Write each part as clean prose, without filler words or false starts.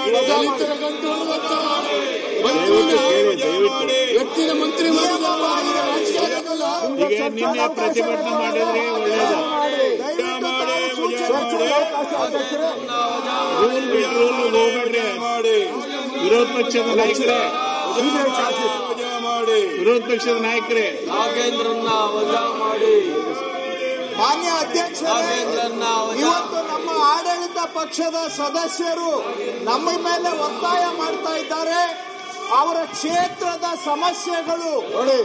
ದಲಿತರ ಗಂಟು ವ್ಯಕ್ತಿನ ಮಂತ್ರಿ ಈಗ ನಿನ್ನೆ ಪ್ರತಿಭಟನೆ ಮಾಡಿದ್ರೆ ಒಳ್ಳೇದು. ರೂಲ್ ಬಿಟ್ಟು ರೂಲ್ ಹೋಗ್ಬೇಡ್ರಿ. ವಿರೋಧ ಪಕ್ಷದ ನಾಯಕರೇ ನಾಗೇಂದ್ರನ್ನ ವಜಾ ಮಾಡಿ. ಮಾನ್ಯ ಅಧ್ಯಕ್ಷರೇ, ಇವತ್ತು ನಮ್ಮ ಆಡಳಿತ ಪಕ್ಷದ ಸದಸ್ಯರು ನಮ್ಮ ಮೇಲೆ ಒತ್ತಾಯ ಮಾಡ್ತಾ ಇದ್ದಾರೆ. ಅವರ ಕ್ಷೇತ್ರದ ಸಮಸ್ಯೆಗಳು,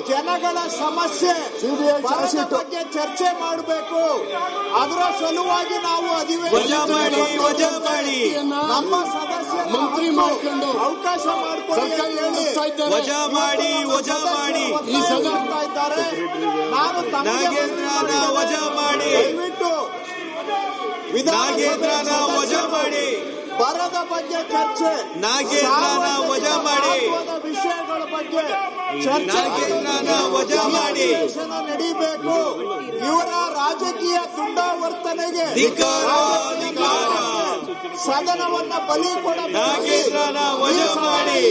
ಜನಗಳ ಸಮಸ್ಯೆ ಬಗ್ಗೆ ಚರ್ಚೆ ಮಾಡಬೇಕು. ಅದರ ಸಲುವಾಗಿ ನಾವು ಅಧಿವೇಶನ ನಮ್ಮ ಸದಸ್ಯರ ಮಂತ್ರಿ ಮಾಡಿಕೊಂಡು ಅವಕಾಶ ಮಾಡಿಕೊಂಡು ವಜಾ ಮಾಡಿ ಈ ಸದಸ್ಯ ಇದ್ದಾರೆ. ನಾನು ನಾಗೇಂದ್ರನ ವಜಾ ಮಾಡಿ. ದಯವಿಟ್ಟು ನಾಗೇಂದ್ರನ ವಜಾ ಮಾಡಿ. ಬರದ ಬಗ್ಗೆ ಚರ್ಚೆ, ನಾಗೇಂದ್ರನ ವಜಾ ಮಾಡಿ. ವಿಷಯಗಳ ಬಗ್ಗೆ ಚರ್ಚೆ, ನಾಗೇಂದ್ರನ ವಜಾ ಮಾಡಿ. ನಡೀಬೇಕು. ಇವರ ರಾಜಕೀಯ ದುಂಡಾವರ್ತನೆಗೆ ಸದನವನ್ನ ಬಲಿ ಕೊಡಬೇಕು. ನಾಗೇಂದ್ರನ ವಜಾ ಮಾಡಿ.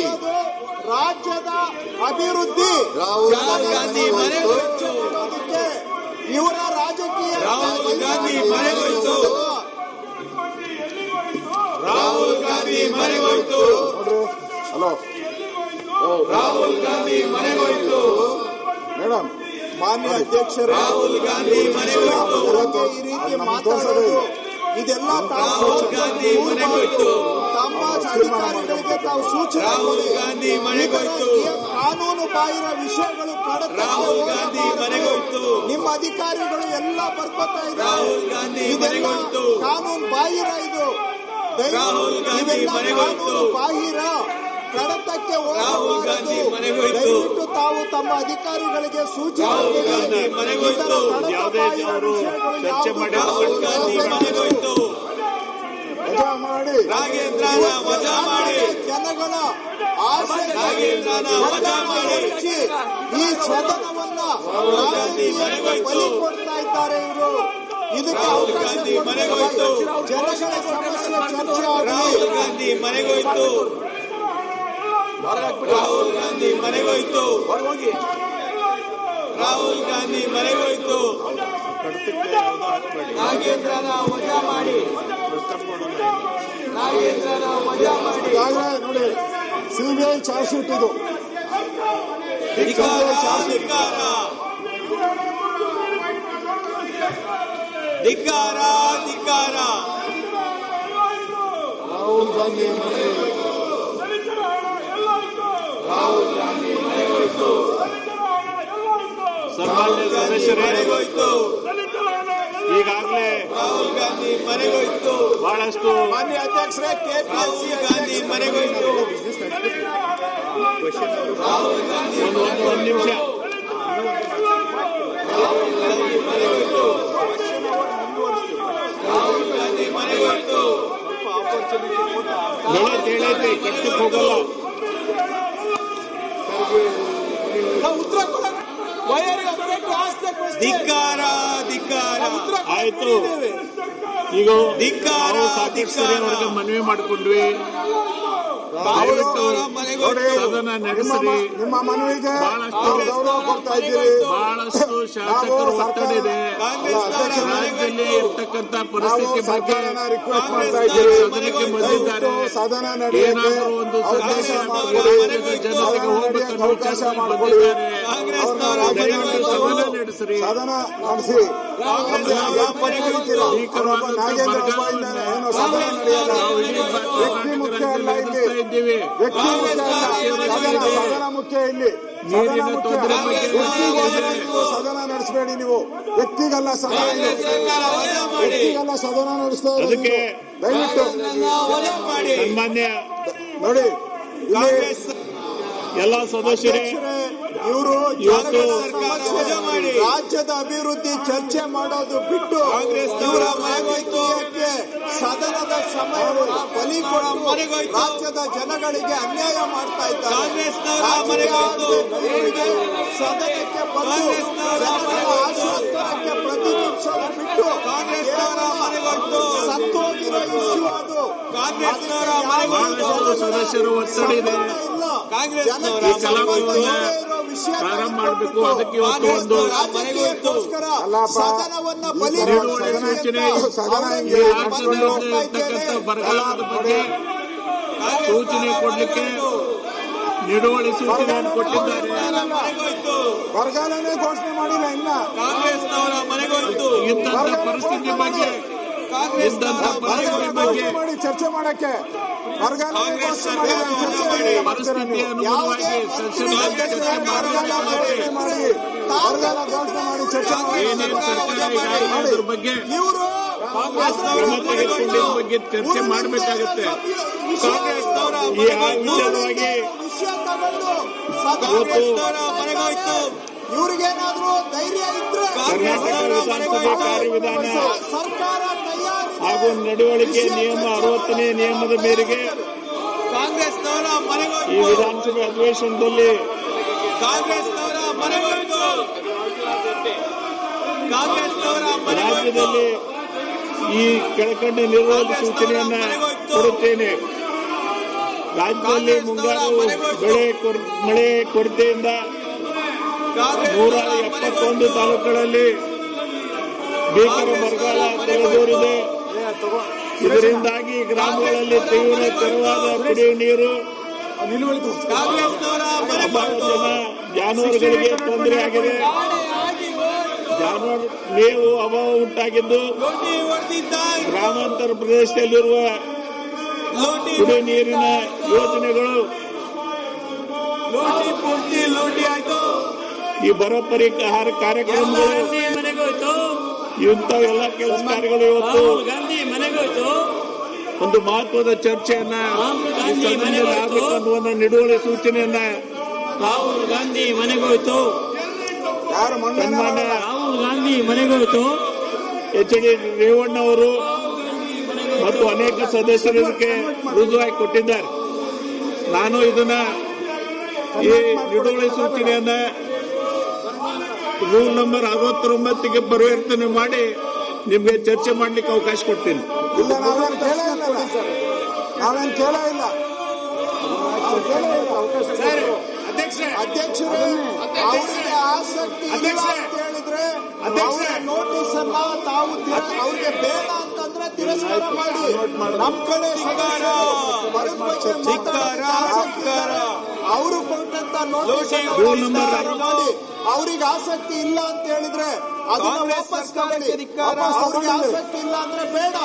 ರಾಜ್ಯದ ಅಭಿವೃದ್ಧಿ ರಾಹುಲ್ ಗಾಂಧಿ ಮನೆಗೋಯ್ತು. ಇವರ ರಾಜಕೀಯ ರಾಹುಲ್ ಗಾಂಧಿ ಮನೆಗೋಯ್ತು. ರಾಹುಲ್ ಗಾಂಧಿ ಮನೆಗೋಯ್ತು. ಹಲೋ, ರಾಹುಲ್ ಗಾಂಧಿ ಮನೆಗೋಯ್ತು. ಮೇಡಮ್, ಮಾನ್ಯ ಅಧ್ಯಕ್ಷರು, ರಾಹುಲ್ ಗಾಂಧಿ ಮನೆಗೋಯ್ತು. ಈ ರೀತಿ ಮಾತಾಡೋದು ಇದೆಲ್ಲ ರಾಹುಲ್ ಗಾಂಧಿ ಮನೆಗೋಯ್ತು. ತಮ್ಮ ಅಧಿಕಾರಿಗಳಿಗೆ ತಾವು ಸೂಚನೆ. ರಾಹುಲ್ ಗಾಂಧಿ ಮನೆಗೋಯ್ತು. ಕಾನೂನು ಬಾಹಿರ ವಿಷಯಗಳು ರಾಹುಲ್ ಗಾಂಧಿ ಮನೆಗೋಯ್ತು. ನಿಮ್ಮ ಅಧಿಕಾರಿಗಳು ಎಲ್ಲ ಬರ್ಕೋತಾ ಇದ್ದಾರೆ. ರಾಹುಲ್ ಗಾಂಧಿ ಮನೆಗೋಯ್ತು. ಕಾನೂನು ಬಾಹಿರ ಇದು. ರಾಹುಲ್ ಗಾಂಧಿ ಮನೆಗೋಯ್ತು. ಬಾಹಿರ ಕಡತಕ್ಕೆ ರಾಹುಲ್ ಗಾಂಧಿ ಮನೆಗೋಯ್ತು. ದಯವಿಟ್ಟು ತಾವು ತಮ್ಮ ಅಧಿಕಾರಿಗಳಿಗೆ ಸೂಚನೆ. ರಾಹುಲ್ ಗಾಂಧಿ ಮನೆಗೋಯ್ತು. ಯಾವುದೇ ಅವರು ಚರ್ಚೆ ಮಾಡಿ ರಾಹುಲ್ ಗಾಂಧಿ ಮನೆಗೋಯ್ತು. ವಜಾ ಮಾಡಿ. ನಾಗೇಂದ್ರನ ವಜಾ ಮಾಡಿ. ಜನಗಳ ಆಸೆ ನಾಗೇಂದ್ರನ ವಜಾ ಮಾಡಿ. ಈ ಸದನವನ್ನ ಬಲಿ ಕೊಡ್ತಾ ಇದ್ದಾರೆ ಇವರು. ಇದಕ್ಕೆ ರಾಹುಲ್ ಗಾಂಧಿ ಮನೆಗೋಯ್ತು. ಜನಗಳ ಸಮಸ್ಯೆ ಚರ್ಚೆ ರಾಹುಲ್ ಗಾಂಧಿ ಮನೆಗೋಯ್ತು. ರಾಹುಲ್ ಗಾಂಧಿ ಮನೆಗೋಯ್ತು. ರಾಹುಲ್ ಗಾಂಧಿ ಮನೆಗೋಯ್ತು. ನಾಗೇಂದ್ರನ ವಜಾ ಮಾಡಿ. ನಾಗೇಂದ್ರನ ವಜಾ ಮಾಡಿ. ನೋಡಿ, ಸಿಬಿಐ ಚಾರ್ಜ್ ಶೀಟ್ ಇದು. ಧಿಕ್ಕಾರ. ಧಿಕ್ಕಾರ ಧಿಕ್ಕಾರ. ರಾಹುಲ್ ಗಾಂಧಿ ರಾಹುಲ್ ಗಾಂಧಿ ಮನೆಗೋಯ್ತು. ಸನ್ಮಾನ್ಯ ಸದಸ್ಯರೇ, ಮನೆಗೋಯ್ತು. ಈಗಾಗಲೇ ರಾಹುಲ್ ಗಾಂಧಿ ಮನೆಗೋಯ್ತು. ಬಹಳಷ್ಟು ಮಾನ್ಯ ಅಧ್ಯಕ್ಷರೇ, ರಾಹುಲ್ ಗಾಂಧಿ ಮನೆಗೋಯ್ತು. ರಾಹುಲ್ ಗಾಂಧಿ ಒಂದು ನಿಮಿಷ. ರಾಹುಲ್ ಗಾಂಧಿ ಮನೆಗೋಯ್ತು. ರಾಹುಲ್ ಗಾಂಧಿ ಮನೆಗೋಯ್ತು. ಹೇಳೈತೆ ಕಟ್ಟಕ್ಕೆ ಹೋಗಲ್ಲ. ಧಿಕ್ಕಾರ ಧಿಕ್ಕಾರ. ಆಯ್ತು, ಈಗ ಧಿಕ್ಕಾರ ಸಾಕಷ್ಟು ಅವ್ರಿಗೆ ಮನವಿ ಮಾಡಿಕೊಂಡ್ವಿ. ಸದನ ನಡೆಸಿ. ನಿಮ್ಮ ಮನವಿಗೆ ಗೌರವ ಕೊಡ್ತಾ ಇದ್ದೀರಿ. ಬಹಳಷ್ಟು ಶಾಸಕರು ಒತ್ತಡ ಇದೆ. ರಾಜ್ಯದಲ್ಲಿ ಇರ್ತಕ್ಕಂಥ ಪರಿಸ್ಥಿತಿ ಬಗ್ಗೆ ರಿಕ್ವೆಸ್ಟ್ ಮಾಡ್ತಾ ಇದ್ದೀರಿ. ಸದನಕ್ಕೆ ಬಂದಿದ್ದಾರೆ. ಸದನ ಏನಾದರೂ ಒಂದು ಸಂದೇಶ ಜನತೆಗೆ ಹೋಗ್ಬೇಕನ್ನೋ ಅವಕಾಶ ಬಂದಿದ್ದಾರೆ. ಕಾಂಗ್ರೆಸ್ ಸದನ ನಡೆಸ್ರಿ. ಸದನ ನಡೆಸಿ. ಇದ್ದೀವಿ. ಸದನ ಮುಖ್ಯ ಇಲ್ಲಿ. ನೀರಿನ ತೊಂದರೆ ಸದನ ನಡೆಸಬೇಡಿ ನೀವು. ವ್ಯಕ್ತಿಗಲ್ಲ ಸದನ ನಡೆಸ್ತಾ ಅದಕ್ಕೆ ದಯವಿಟ್ಟು ಸನ್ಮಾನ್ಯ ನೋಡಿ. ಎಲ್ಲ ಸದಸ್ಯರೇ, ಇವರು ಇವತ್ತು ರಾಜ್ಯದ ಅಭಿವೃದ್ಧಿ ಚರ್ಚೆ ಮಾಡೋದು ಬಿಟ್ಟು ಕಾಂಗ್ರೆಸ್ನವರ ರಾಜಕೀಯಕ್ಕೆ ಸದನದ ಸಮಯವನ್ನು ಬಲಿ ಕೊಟ್ಟು ರಾಜ್ಯದ ಜನಗಳಿಗೆ ಅನ್ಯಾಯ ಮಾಡ್ತಾ ಇದ್ದಾರೆ. ಕಾಂಗ್ರೆಸ್ನವರ ಮನೆಗೋಯ್ತು. ಸದನಕ್ಕೆ ಬಂದು ಜನಗಳ ಆಶೋತ್ತರಕ್ಕೆ ಪ್ರತಿಬಿಂಬಿಸಲು ಬಿಟ್ಟು ಕಾಂಗ್ರೆಸ್ನವರ ಮನೆಗೋಯ್ತು. ಸತ್ತೋಗಿರೋ ಇಶ್ಯೂ ಅದು. ಕಾಂಗ್ರೆಸ್ನವರ ಬಹಳಷ್ಟು ಸದಸ್ಯರು ಒತ್ತಡ ಇದೆ. ಕಾಂಗ್ರೆಸ್ನವರ ಈ ಕಲಾಪವನ್ನು ಪ್ರಾರಂಭ ಮಾಡಬೇಕು. ಅದಕ್ಕೆ ಇವತ್ತು ಒಂದು ಸದನವನ್ನ ಬಲಿ ನಿಲುವಳಿ ಸೂಚನೆ ಈ ರಾಜ್ಯದಲ್ಲಿ ಇರ್ತಕ್ಕಂಥ ಬರಗಾಲದ ಬಗ್ಗೆ ಸೂಚನೆ ಕೊಡ್ಲಿಕ್ಕೆ ನಿಲುವಳಿ ಸೂಚನೆಯನ್ನು ಕೊಟ್ಟಿದ್ದಾರೆ. ಬರಗಾಲನೇ ಘೋಷಣೆ ಮಾಡಿಲ್ಲ ಇನ್ನ. ಕಾಂಗ್ರೆಸ್ನವರ ಮನೆಗೋಯ್ತು. ಇಂತಹ ಪರಿಸ್ಥಿತಿ ಬಗ್ಗೆ ಮಾಡಿ ಚರ್ಚೆ ಮಾಡಕ್ಕೆ ಕಾಂಗ್ರೆಸ್ ಸರ್ಕಾರ ಪರಿಸ್ಥಿತಿಯ ಅನುಗುಣವಾಗಿ ಸದಸ್ಯರಲ್ಲಿ ಚರ್ಚೆ ಮಾಡಿ ಬರಗಾಲ ಘೋಷಣೆ ಮಾಡಿ ಚರ್ಚೆ ಏನೇನು ಸರ್ಕಾರ ಈಗಾಗಲೇ ಅದ್ರ ಬಗ್ಗೆ ಕ್ರಮ ತೆಗೆದುಕೊಂಡಿದ್ದ ಬಗ್ಗೆ ಚರ್ಚೆ ಮಾಡಬೇಕಾಗುತ್ತೆ. ಕಾಂಗ್ರೆಸ್ನವರ ಈ ವಿಚಾರವಾಗಿ ವಿಷಯ ತಗೊಂಡು ಕಾಂಗ್ರೆಸ್ನವರ ಮನೆಗೋಯ್ತು. ಇವ್ರಿಗೇನಾದ್ರೂ ಧೈರ್ಯ ಇದ್ರೆ ಕರ್ನಾಟಕ ವಿಧಾನಸಭೆ ಕಾರ್ಯವಿಧಾನ ಸರ್ಕಾರ ತಯಾರಿ ಹಾಗೂ ನಡವಳಿಕೆ ನಿಯಮ 60ನೇ ನಿಯಮದ ಮೇರೆಗೆ ಕಾಂಗ್ರೆಸ್ನವರ ಈ ಮನೆಗೋಯ್ತು. ವಿಧಾನಸಭೆ ಅಧಿವೇಶನದಲ್ಲಿ ಕಾಂಗ್ರೆಸ್ನವರ ಮನೆಗೋಯ್ತು. ಕಾಂಗ್ರೆಸ್ನವರ ರಾಜ್ಯದಲ್ಲಿ ಈ ಕೆಳಕಂಡ ನಿಲುವಳಿ ಸೂಚನೆಯನ್ನ ಕೊಡುತ್ತೇನೆ. ರಾಜ್ಯದಲ್ಲಿ ಮುಂಗಾರು ಮಳೆ ಕೊರತೆಯಿಂದ 171 ತಾಲೂಕುಗಳಲ್ಲಿ ಭೀಕರ ಬರಗಾಲ ತಲೆದೋರಿದೆ. ಇದರಿಂದಾಗಿ ಗ್ರಾಮಗಳಲ್ಲಿ ತೀವ್ರ ತೆರವಾದ ಕುಡಿಯುವ ನೀರು ಅಭಾವ, ಜಾನುವಾರುಗಳಿಗೆ ತೊಂದರೆ ಆಗಿದೆ. ಜಾನುವಾರು ಮೇವು ಅಭಾವ ಉಂಟಾಗಿದ್ದು ಗ್ರಾಮಾಂತರ ಪ್ರದೇಶದಲ್ಲಿರುವ ಕುಡಿಯುವ ನೀರಿನ ಯೋಜನೆಗಳು ಲೂಟಿ ಆಯ್ತು. ಈ ಬರ ಪರಿಹಾರ ಕಾರ್ಯಕ್ರಮಗಳು ಇಂಥವೆಲ್ಲ ಕೆಲಸ ಕಾರ್ಯಗಳು ಇವತ್ತು ಒಂದು ಮಹತ್ವದ ಚರ್ಚೆಯನ್ನ ಆಗಬೇಕನ್ನುವ ನಿಲುವಳಿ ಸೂಚನೆಯನ್ನ ರಾಹುಲ್ ಗಾಂಧಿ ಮನೆಗೋಯ್ತು. ಸನ್ಮಾನ್ಯ ರಾಹುಲ್ ಗಾಂಧಿ ಮನೆಗೋಯ್ತು. ಎಚ್.ಡಿ. ರೇವಣ್ಣ ಅವರು ಮತ್ತು ಅನೇಕ ಸದಸ್ಯರು ಇದಕ್ಕೆ ರುಜುವಾಯಿ ಕೊಟ್ಟಿದ್ದಾರೆ. ನಾನು ಇದನ್ನ ಈ ನಿಲುವಳಿ ಸೂಚನೆಯನ್ನ ರೂಲ್ ನಂಬರ್ 69ಗೆ ಪರಿವರ್ತನೆ ಮಾಡಿ ನಿಮ್ಗೆ ಚರ್ಚೆ ಮಾಡ್ಲಿಕ್ಕೆ ಅವಕಾಶ ಕೊಡ್ತೀನಿ. ಇಲ್ಲ, ನಾವೇನು ಕೇಳೇ ಇಲ್ಲ ಸರ್. ನಾವೇನು ಕೇಳೇ ಇಲ್ಲ. ಅಧ್ಯಕ್ಷರೇ, ಅವರಿಗೆ ಆಸಕ್ತಿ ಇಲ್ಲ ಅಂತ ಹೇಳಿದ್ರೆ ಅವರ ನೋಟಿಸ್ ಅನ್ನ ತಾವು ಅವ್ರಿಗೆ ಬೇಡ ಅಂತಂದ್ರೆ ತಿರಸ್ಕಾರ ಮಾಡಿ. ನಮ್ ಕಡೆ ಅವರು ಕೊಟ್ಟಂತ ನೋಟಿಸ್ ಮಾಡಿ. ಅವ್ರಿಗೆ ಆಸಕ್ತಿ ಇಲ್ಲ ಅಂತ ಹೇಳಿದ್ರೆ ಅದನ್ನ ವಾಪಸ್ ತಗೊಳ್ಳಿ. ಅವ್ರಿಗೆ ಆಸಕ್ತಿ ಇಲ್ಲ ಅಂದ್ರೆ ಬೇಡ.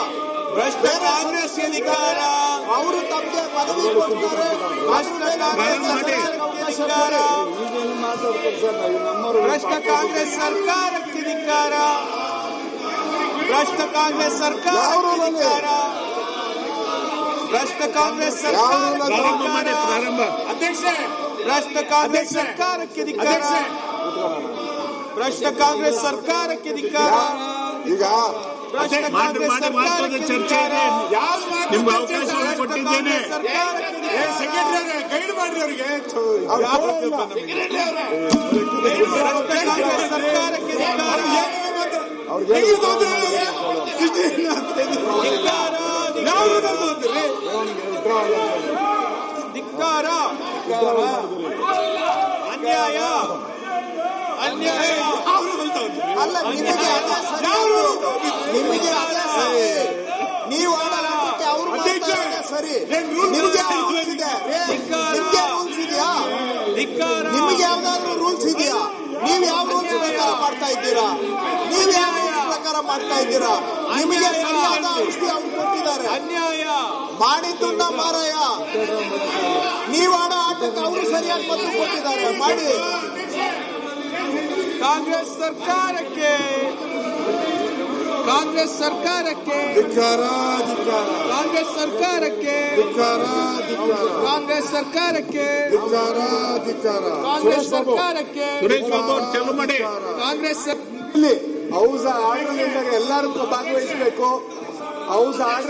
ಕಾಂಗ್ರೆಸ್ ಅಧಿಕಾರ ಅವರು ತಮಗೆ ಪದವಿ ಕೊಡ್ತಾರೆ. ಭ್ರಷ್ಟ ಕಾಂಗ್ರೆಸ್ ಸರ್ಕಾರಕ್ಕೆ ಧಿಕ್ಕಾರ. ಭ್ರಷ್ಟ ಕಾಂಗ್ರೆಸ್ ಸರ್ಕಾರಕ್ಕೆ ಧಿಕ್ಕಾರ. ಭ್ರಷ್ಟ ಕಾಂಗ್ರೆಸ್ ಸರ್ಕಾರ ಪ್ರಾರಂಭ ಭ್ರಷ್ಟ ಕಾಂಗ್ರೆಸ್ ಸರ್ಕಾರಕ್ಕೆ ಧಿಕ್ಕಾರ. ಭ್ರಷ್ಟ ಕಾಂಗ್ರೆಸ್ ಸರ್ಕಾರಕ್ಕೆ ಧಿಕ್ಕಾರ. ಈಗ ಭ್ರಷ್ಟ ಕಾಂಗ್ರೆಸ್ ಸರ್ಕಾರಕ್ಕೆ ಚರ್ಚೆ ಇದೆ. ನಿಮ್ಗೆ ಅವಕಾಶವನ್ನು ಕೊಟ್ಟಿದ್ದೇನೆ. ಗೈಡ್ ಮಾಡ್ರಿ ಅವರಿಗೆ. ಭ್ರಷ್ಟ ಕಾಂಗ್ರೆಸ್ ಸರ್ಕಾರಕ್ಕೆ ಧಿಕ್ಕಾರ. ಧಿಕ್ಕಾರ. ಅನ್ಯಾಯ ಅನ್ಯಾಯ. ಅಲ್ಲ, ನಿಮಗೆ ಅದೇ ಸರಿ. ನೀವು ಆಡೋದಕ್ಕೆ ಅವರು ಸರಿ. ನಿಮಗೆ ರೂಲ್ಸ್ ಇದೆ. ನಿಮ್ಗೆ ರೂಲ್ಸ್ ಇದೆಯಾ? ನಿಮಗೆ ಯಾವ್ದಾದ್ರು ರೂಲ್ಸ್ ಇದೆಯಾ? ನೀವು ಯಾವ ರೂಲ್ಸ್ ಪ್ರಕಾರ ಮಾಡ್ತಾ ಇದ್ದೀರಾ? ನೀವು ಯಾವ ರೂಲ್ಸ್ ಪ್ರಕಾರ ಮಾಡ್ತಾ ಇದ್ದೀರಾ? ನಿಮಗೆ ಸರಿಯಾದ ಔಷಧಿ ಅವ್ರು ಕೊಟ್ಟಿದ್ದಾರೆ. ಅನ್ಯಾಯ ಮಾಡಿದ್ದನ್ನ ಮಾರಾಯ. ನೀವು ಆಡೋ ಆಟಕ್ಕೆ ಅವರು ಸರಿಯಾಗಿ ಪತ್ರ ಕೊಟ್ಟಿದ್ದಾರೆ. ಮಾಡಿ. ಕಾಂಗ್ರೆಸ್ ಸರ್ಕಾರಕ್ಕೆ ಕಾಂಗ್ರೆಸ್ ಸರ್ಕಾರಕ್ಕೆ ಕಾಂಗ್ರೆಸ್ ಸರ್ಕಾರಕ್ಕೆ ಕಾಂಗ್ರೆಸ್ ಸರ್ಕಾರಕ್ಕೆ ಕಾಂಗ್ರೆಸ್ ಸರ್ಕಾರಕ್ಕೆ ಸುರೇಶ್ ಬಾಬು ಅವ್ರು ಚಾಲು ಮಾಡಿ. ಕಾಂಗ್ರೆಸ್ ಹೌಸ್ ಆರ್ಡರ್ ಎಲ್ಲರೂ ಭಾಗವಹಿಸಬೇಕು. House order